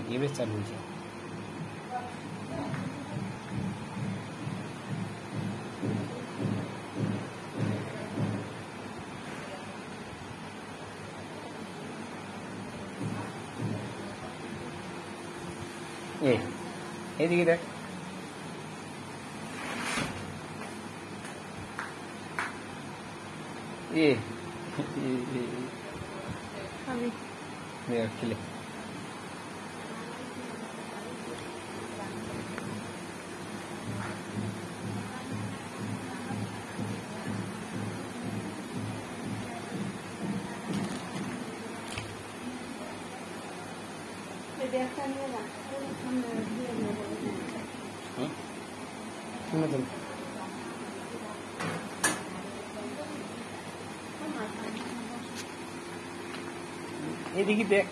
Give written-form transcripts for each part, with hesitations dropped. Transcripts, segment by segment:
ये बेस चालू है এদিকে দেখ খেলে এদিকে দেখ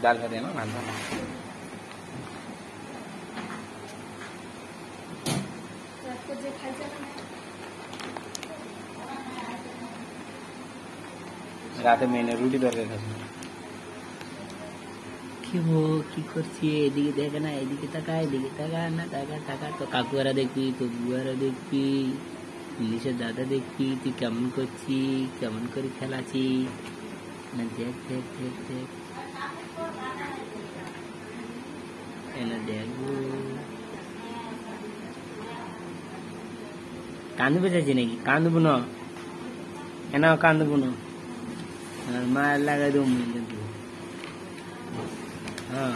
ডাল ভাত না রান্না রাতে মেনে রুটি দরকার খাচ্ছি কি করছি এদিকে দেখে না এদিকে তাকা না তাকা তো কাকুয়ারা দেখবি তো বুয়ারা দেখবি ইংলিশের দাদা দেখবি তুই কেমন করছি কেমন করে খেলাছি না দেখ এনা দেখবো কান্দবো চাইছি নাকি কান্দবো না এনা কান্দবো না মায়ের লাগাই দেবো কিন্তু হ্যাঁ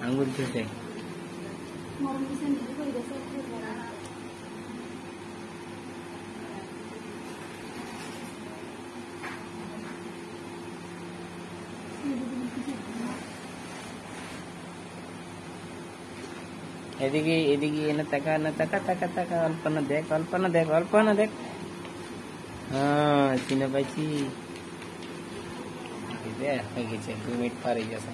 আঙ্গুল চুষে এদিকে এনে তাকা অল্প না দেখ হ্যাঁ চিনে পাইছি হয়ে গেছে 2 মিনিট পরে গেছে